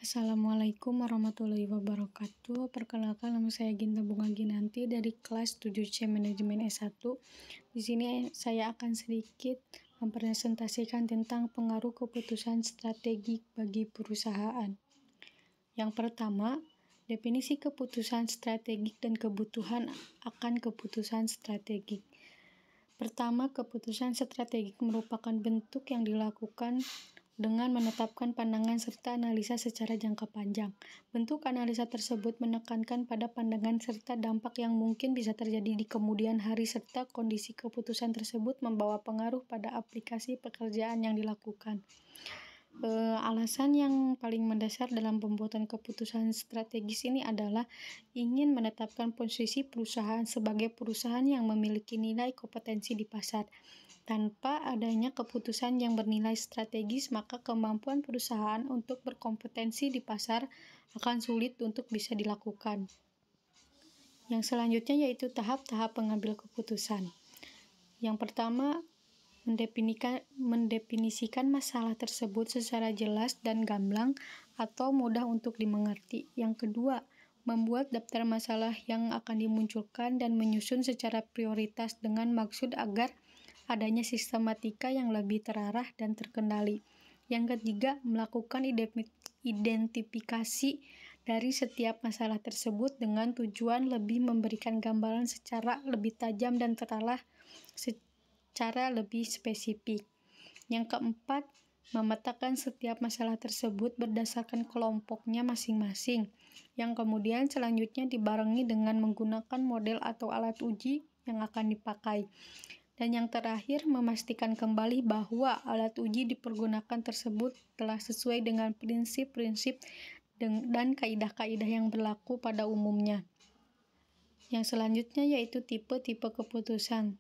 Assalamualaikum warahmatullahi wabarakatuh. Perkenalkan, nama saya Ginta Bunga Ginanti dari kelas 7C Manajemen S1. Di sini saya akan sedikit mempresentasikan tentang pengaruh keputusan strategik bagi perusahaan. Yang pertama, definisi keputusan strategik dan kebutuhan akan keputusan strategik. Pertama, keputusan strategik merupakan bentuk yang dilakukan dengan menetapkan pandangan serta analisa secara jangka panjang. Bentuk analisa tersebut menekankan pada pandangan serta dampak yang mungkin bisa terjadi di kemudian hari serta kondisi keputusan tersebut membawa pengaruh pada aplikasi pekerjaan yang dilakukan. Alasan yang paling mendasar dalam pembuatan keputusan strategis ini adalah ingin menetapkan posisi perusahaan sebagai perusahaan yang memiliki nilai kompetensi di pasar. Tanpa adanya keputusan yang bernilai strategis, maka kemampuan perusahaan untuk berkompetensi di pasar akan sulit untuk bisa dilakukan. Yang selanjutnya yaitu tahap-tahap pengambil keputusan. Yang pertama, mendefinisikan masalah tersebut secara jelas dan gamblang atau mudah untuk dimengerti. Yang kedua, membuat daftar masalah yang akan dimunculkan dan menyusun secara prioritas dengan maksud agar adanya sistematika yang lebih terarah dan terkendali. Yang ketiga, melakukan identifikasi dari setiap masalah tersebut dengan tujuan lebih memberikan gambaran secara lebih tajam dan terarah secara lebih spesifik. Yang keempat, memetakan setiap masalah tersebut berdasarkan kelompoknya masing-masing, yang kemudian selanjutnya dibarengi dengan menggunakan model atau alat uji yang akan dipakai. Dan yang terakhir, memastikan kembali bahwa alat uji dipergunakan tersebut telah sesuai dengan prinsip-prinsip dan kaidah-kaidah yang berlaku pada umumnya. Yang selanjutnya yaitu tipe-tipe keputusan.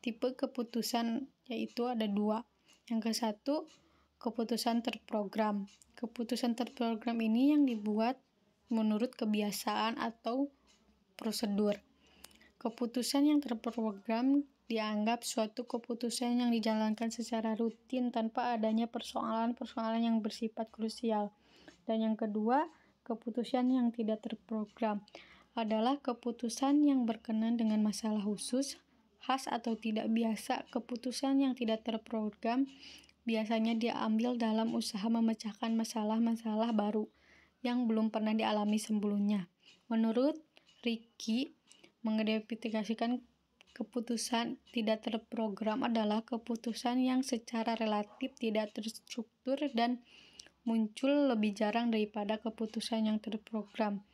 Tipe keputusan yaitu ada dua. Yang ke satu, keputusan terprogram. Keputusan terprogram ini yang dibuat menurut kebiasaan atau prosedur. Keputusan yang terprogram dianggap suatu keputusan yang dijalankan secara rutin tanpa adanya persoalan-persoalan yang bersifat krusial. Dan yang kedua, keputusan yang tidak terprogram adalah keputusan yang berkenaan dengan masalah khusus, khas atau tidak biasa. Keputusan yang tidak terprogram biasanya diambil dalam usaha memecahkan masalah-masalah baru yang belum pernah dialami sebelumnya. Menurut Ricky, mengidentifikasikan keputusan tidak terprogram adalah keputusan yang secara relatif tidak terstruktur dan muncul lebih jarang daripada keputusan yang terprogram.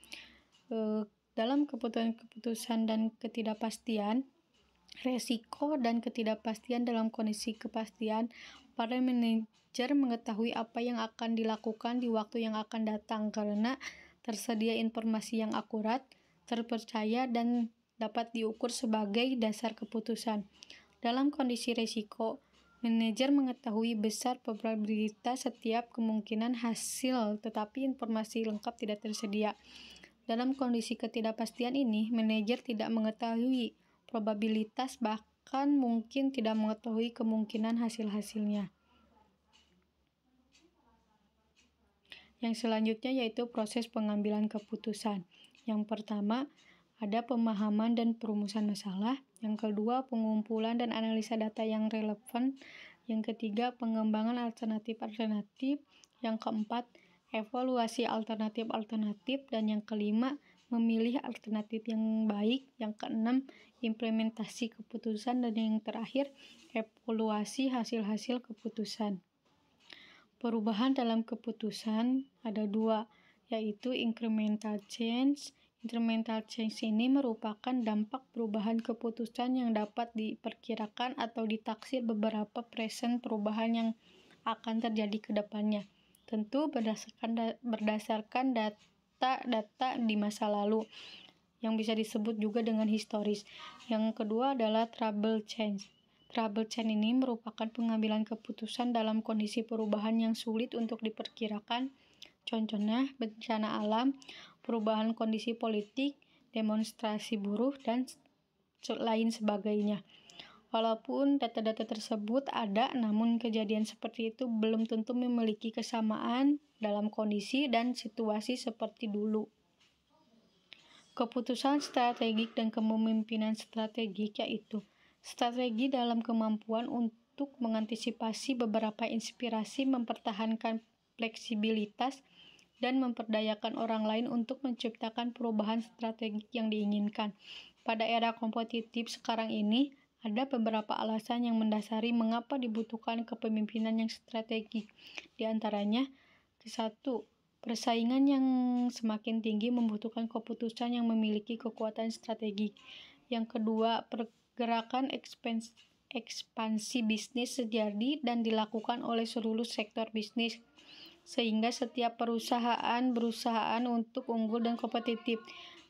Dalam keputusan dan ketidakpastian, resiko dan ketidakpastian dalam kondisi kepastian, para manajer mengetahui apa yang akan dilakukan di waktu yang akan datang karena tersedia informasi yang akurat, terpercaya, dan dapat diukur sebagai dasar keputusan. Dalam kondisi resiko, manajer mengetahui besar probabilitas setiap kemungkinan hasil, tetapi informasi lengkap tidak tersedia. Dalam kondisi ketidakpastian ini, manajer tidak mengetahui probabilitas, bahkan mungkin tidak mengetahui kemungkinan hasil-hasilnya. Yang selanjutnya yaitu proses pengambilan keputusan. Yang pertama, ada pemahaman dan perumusan masalah. Yang kedua, pengumpulan dan analisa data yang relevan. Yang ketiga, pengembangan alternatif-alternatif. Yang keempat, evaluasi alternatif-alternatif. Dan yang kelima, memilih alternatif yang baik. Yang keenam, implementasi keputusan. Dan yang terakhir, evaluasi hasil-hasil keputusan. Perubahan dalam keputusan ada dua, yaitu incremental change. Incremental change ini merupakan dampak perubahan keputusan yang dapat diperkirakan atau ditaksir beberapa persen perubahan yang akan terjadi ke depannya. Tentu berdasarkan data di masa lalu yang bisa disebut juga dengan historis. Yang kedua adalah trouble change. Trouble change ini merupakan pengambilan keputusan dalam kondisi perubahan yang sulit untuk diperkirakan. Contohnya bencana alam, perubahan kondisi politik, demonstrasi buruh, dan lain sebagainya. Walaupun data-data tersebut ada, namun kejadian seperti itu belum tentu memiliki kesamaan dalam kondisi dan situasi seperti dulu. Keputusan strategik dan kepemimpinan strategik yaitu strategi dalam kemampuan untuk mengantisipasi beberapa inspirasi, mempertahankan fleksibilitas, dan memperdayakan orang lain untuk menciptakan perubahan strategik yang diinginkan. Pada era kompetitif sekarang ini, ada beberapa alasan yang mendasari mengapa dibutuhkan kepemimpinan yang strategik. Di antaranya, satu, persaingan yang semakin tinggi membutuhkan keputusan yang memiliki kekuatan strategik. Yang kedua, pergerakan ekspansi bisnis sejadi dan dilakukan oleh seluruh sektor bisnis, sehingga setiap perusahaan berusaha untuk unggul dan kompetitif.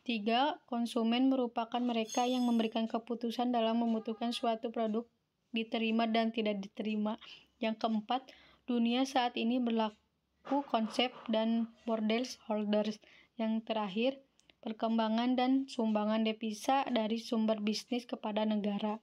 3. Konsumen merupakan mereka yang memberikan keputusan dalam membutuhkan suatu produk diterima dan tidak diterima. Yang keempat, dunia saat ini berlaku konsep dan model holders. Yang terakhir, perkembangan dan sumbangan devisa dari sumber bisnis kepada negara.